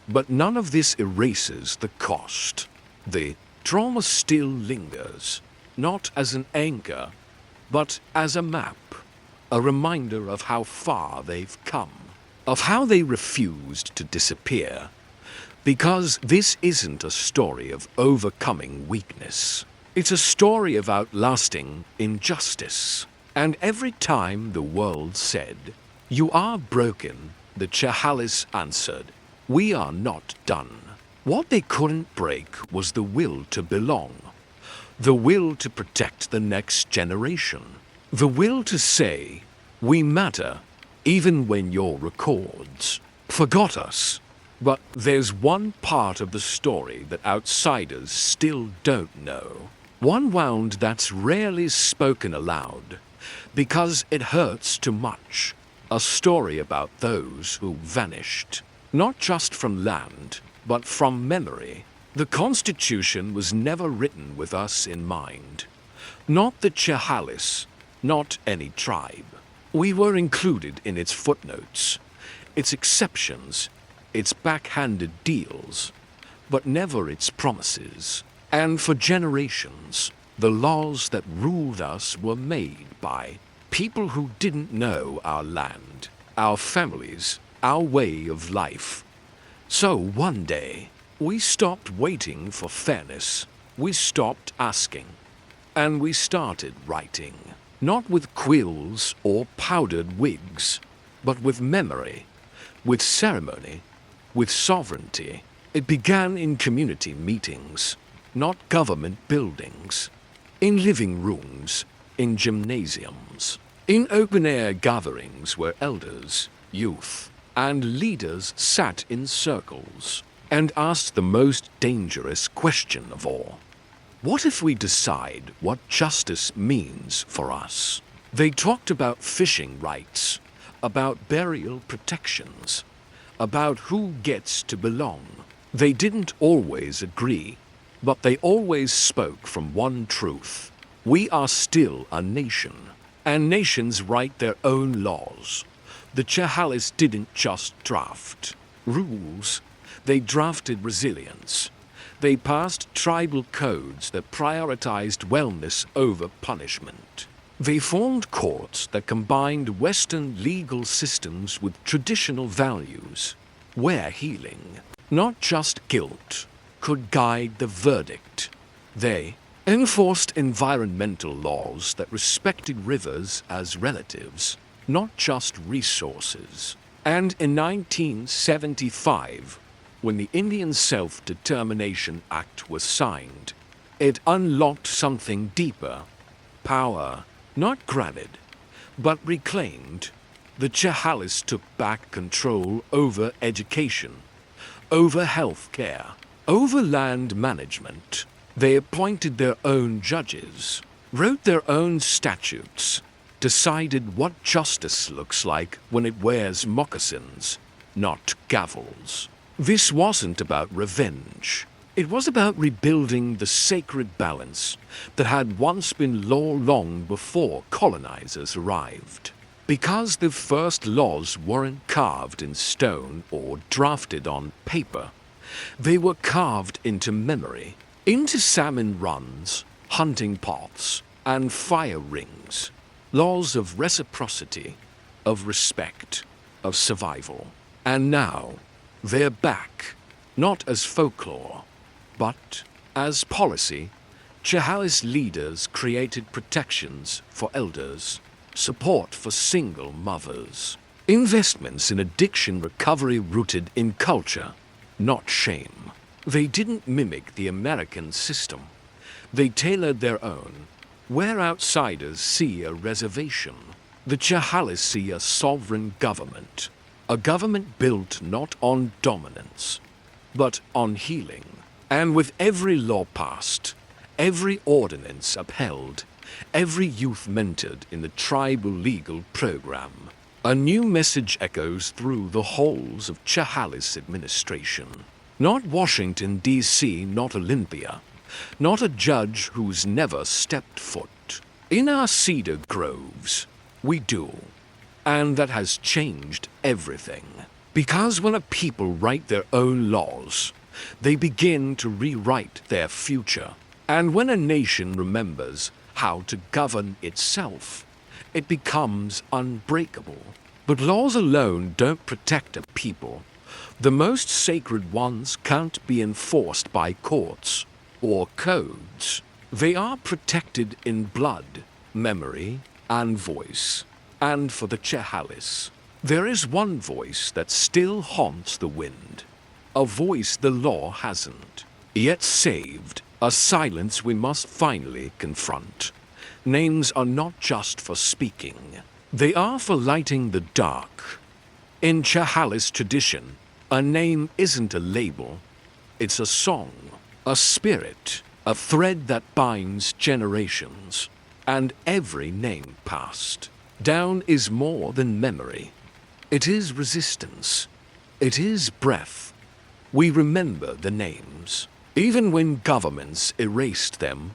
Speaker 1: But none of this erases the cost. The trauma still lingers, not as an anchor, but as a map, a reminder of how far they've come, of how they refused to disappear. Because this isn't a story of overcoming weakness. It's a story of outlasting injustice. And every time the world said, "You are broken," the Chehalis answered, "We are not done." What they couldn't break was the will to belong, the will to protect the next generation, The will to say, we matter, even when your records forgot us. But there's one part of the story that outsiders still don't know. One wound that's rarely spoken aloud, because it hurts too much. A story about those who vanished, not just from land, but from memory. The Constitution was never written with us in mind. Not the Chehalis, not any tribe. We were included in its footnotes, its exceptions, its backhanded deals, but never its promises. And for generations, the laws that ruled us were made by people who didn't know our land, our families, our way of life. So one day, we stopped waiting for fairness. We stopped asking. And we started writing. Not with quills or powdered wigs, but with memory, with ceremony, with sovereignty. It began in community meetings, not government buildings, in living rooms, in gymnasiums, in open-air gatherings where elders, youth, and leaders sat in circles and asked the most dangerous question of all. What if we decide what justice means for us? They talked about fishing rights, about burial protections, about who gets to belong. They didn't always agree, but they always spoke from one truth. We are still a nation, and nations write their own laws. The Chehalis didn't just draft rules, they drafted resilience. They passed tribal codes that prioritized wellness over punishment. They formed courts that combined Western legal systems with traditional values, where healing, not just guilt, could guide the verdict. They enforced environmental laws that respected rivers as relatives, not just resources. And in 1975, when the Indian Self-Determination Act was signed, it unlocked something deeper. Power, not granted, but reclaimed. The Chehalis took back control over education, over health care, over land management. They appointed their own judges, wrote their own statutes, decided what justice looks like when it wears moccasins, not gavels. This wasn't about revenge. It was about rebuilding the sacred balance that had once been law long before colonizers arrived. Because the first laws weren't carved in stone or drafted on paper, they were carved into memory, into salmon runs, hunting paths, and fire rings. Laws of reciprocity, of respect, of survival. And now, they're back, not as folklore, but as policy. Chehalis leaders created protections for elders, support for single mothers, investments in addiction recovery rooted in culture, not shame. They didn't mimic the American system. They tailored their own. Where outsiders see a reservation, the Chehalis see a sovereign government. A government built not on dominance, but on healing. And with every law passed, every ordinance upheld, every youth mentored in the tribal legal program, a new message echoes through the halls of Chehalis administration. Not Washington, D.C., not Olympia, not a judge who's never stepped foot. In our cedar groves, we do. And that has changed everything. Because when a people write their own laws, they begin to rewrite their future. And when a nation remembers how to govern itself, it becomes unbreakable. But laws alone don't protect a people. The most sacred ones can't be enforced by courts or codes. They are protected in blood, memory, and voice. And for the Chehalis, there is one voice that still haunts the wind. A voice the law hasn't yet saved. A silence we must finally confront. Names are not just for speaking. They are for lighting the dark. In Chehalis tradition, a name isn't a label. It's a song, a spirit, a thread that binds generations. And every name passed down is more than memory. It is resistance. It is breath. We remember the names, even when governments erased them,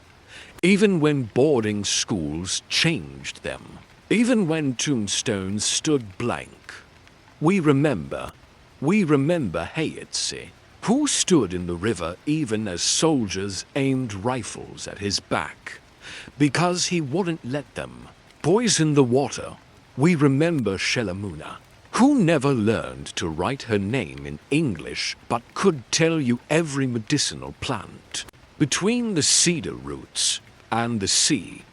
Speaker 1: even when boarding schools changed them, even when tombstones stood blank. We remember Hayetsi, who stood in the river even as soldiers aimed rifles at his back, because he wouldn't let them poison the water. We remember Shelamuna, who never learned to write her name in English but could tell you every medicinal plant. Between the cedar roots and the sea,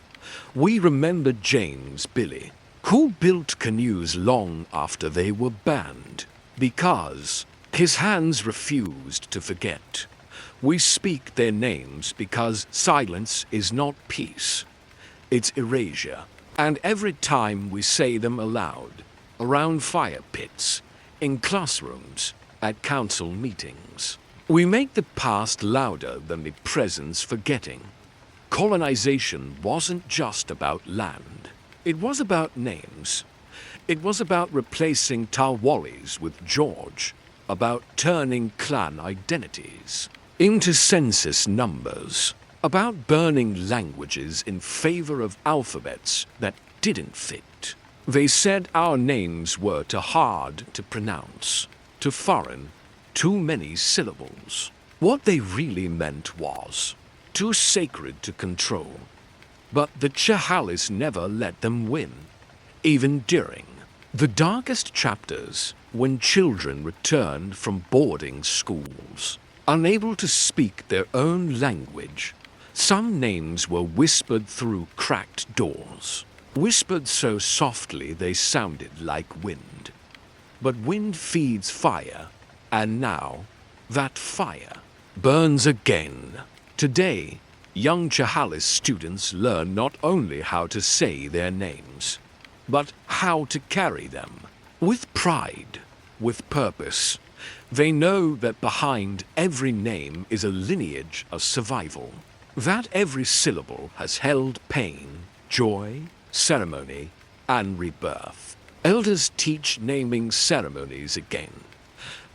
Speaker 1: we remember James Billy, who built canoes long after they were banned, because his hands refused to forget. We speak their names because silence is not peace, it's erasure. And every time we say them aloud, around fire pits, in classrooms, at council meetings, we make the past louder than the present's forgetting. Colonization wasn't just about land. It was about names. It was about replacing Tawalis with George, about turning clan identities into census numbers, about burning languages in favor of alphabets that didn't fit. They said our names were too hard to pronounce, too foreign, too many syllables. What they really meant was too sacred to control. But the Chehalis never let them win, even during the darkest chapters, when children returned from boarding schools, unable to speak their own language. Some names were whispered through cracked doors, whispered so softly they sounded like wind. But wind feeds fire, and now that fire burns again. Today, young Chehalis students learn not only how to say their names, but how to carry them. With pride, with purpose. They know that behind every name is a lineage of survival. That every syllable has held pain, joy, ceremony, and rebirth. Elders teach naming ceremonies again.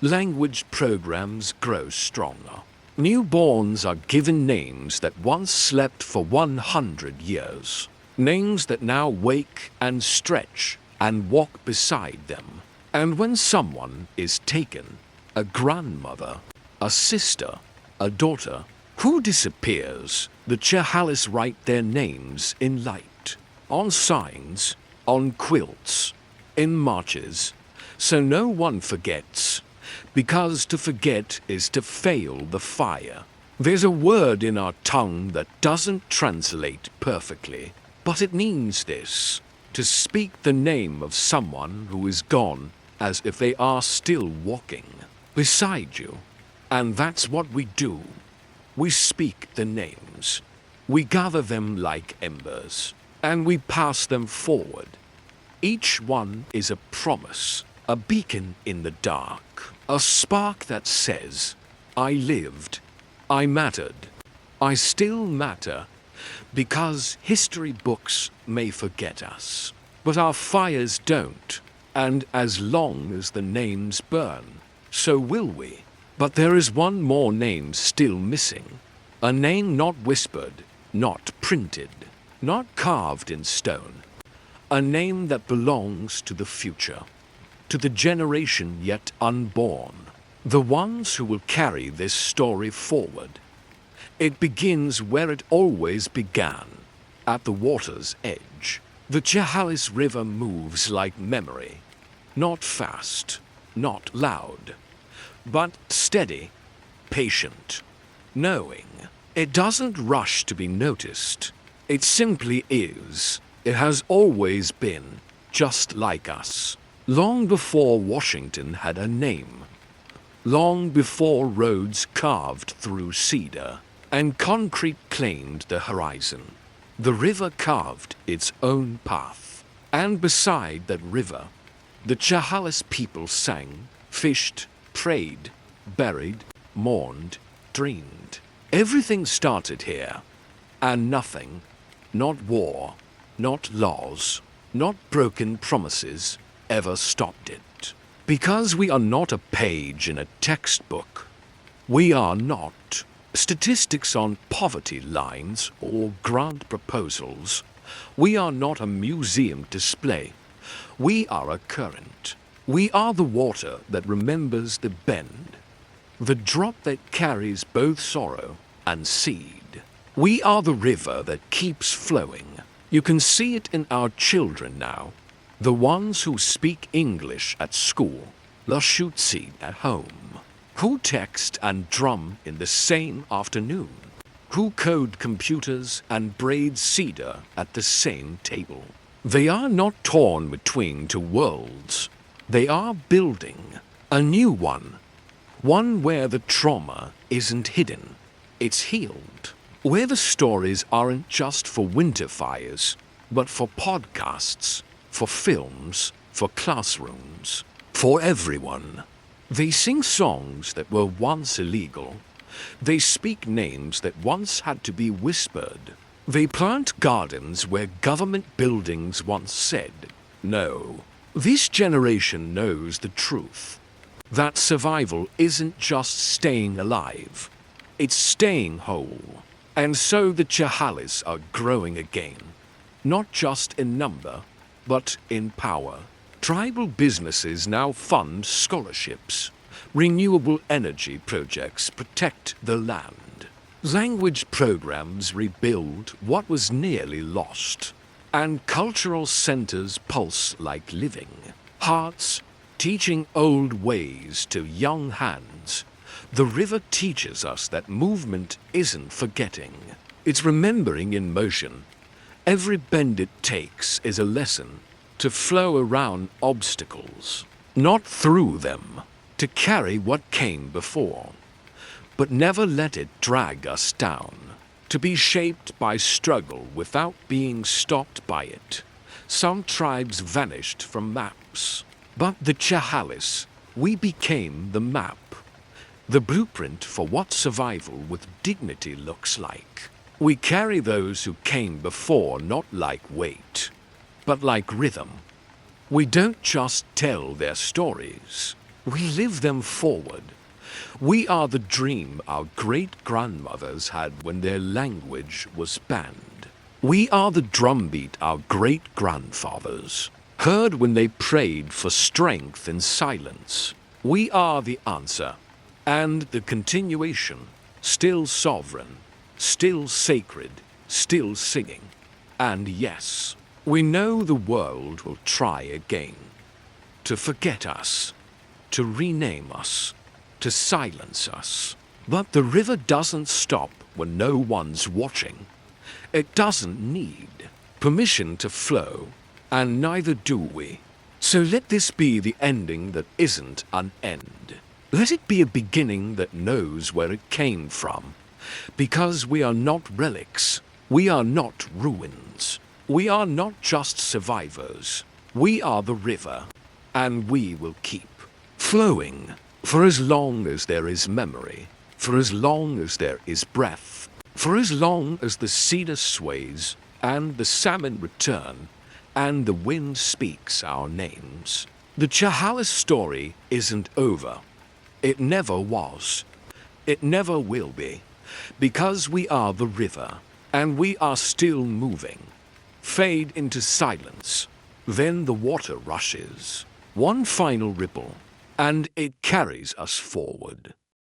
Speaker 1: Language programs grow stronger. Newborns are given names that once slept for 100 years. Names that now wake and stretch and walk beside them. And when someone is taken, a grandmother, a sister, a daughter, who disappears, the Chehalis write their names in light, on signs, on quilts, in marches, so no one forgets, because to forget is to fail the fire. There's a word in our tongue that doesn't translate perfectly, but it means this: to speak the name of someone who is gone as if they are still walking beside you. And that's what we do. We speak the names. We gather them like embers, and we pass them forward. Each one is a promise, a beacon in the dark, a spark that says, I lived, I mattered, I still matter, because history books may forget us, but our fires don't, and as long as the names burn, so will we. But there is one more name still missing, a name not whispered, not printed, not carved in stone, a name that belongs to the future, to the generation yet unborn, the ones who will carry this story forward. It begins where it always began, at the water's edge. The Chehalis River moves like memory, not fast, not loud, but steady, patient, knowing. It doesn't rush to be noticed. It simply is. It has always been, just like us. Long before Washington had a name. Long before roads carved through cedar and concrete claimed the horizon. The river carved its own path. And beside that river, the Chehalis people sang, fished, prayed, buried, mourned, dreamed. Everything started here, and nothing, not war, not laws, not broken promises, ever stopped it. Because we are not a page in a textbook. We are not statistics on poverty lines or grant proposals. We are not a museum display. We are a current. We are the water that remembers the bend, the drop that carries both sorrow and seed. We are the river that keeps flowing. You can see it in our children now, the ones who speak English at school, Lashutsi at home, who text and drum in the same afternoon, who code computers and braid cedar at the same table. They are not torn between two worlds. They are building a new one where the trauma isn't hidden, it's healed. Where the stories aren't just for winter fires, but for podcasts, for films, for classrooms, for everyone. They sing songs that were once illegal. They speak names that once had to be whispered. They plant gardens where government buildings once said no. This generation knows the truth. That survival isn't just staying alive. It's staying whole. And so the Chehalis are growing again. Not just in number, but in power. Tribal businesses now fund scholarships. Renewable energy projects protect the land. Language programs rebuild what was nearly lost. And cultural centers pulse like living. Hearts teaching old ways to young hands. The river teaches us that movement isn't forgetting. It's remembering in motion. Every bend it takes is a lesson to flow around obstacles, not through them, to carry what came before, but never let it drag us down, to be shaped by struggle without being stopped by it. Some tribes vanished from maps, but the Chehalis, we became the map, the blueprint for what survival with dignity looks like. We carry those who came before not like weight, but like rhythm. We don't just tell their stories, we live them forward. We are the dream our great-grandmothers had when their language was banned. We are the drumbeat our great-grandfathers heard when they prayed for strength in silence. We are the answer and the continuation, still sovereign, still sacred, still singing. And yes, we know the world will try again to forget us, to rename us, to silence us. But the river doesn't stop when no one's watching. It doesn't need permission to flow, and neither do we. So let this be the ending that isn't an end. Let it be a beginning that knows where it came from. Because we are not relics, we are not ruins. We are not just survivors. We are the river, and we will keep flowing for as long as there is memory, for as long as there is breath, for as long as the cedar sways and the salmon return and the wind speaks our names. The Chehalis story isn't over. It never was. It never will be. Because we are the river, and we are still moving. Fade into silence. Then the water rushes. One final ripple, and it carries us forward.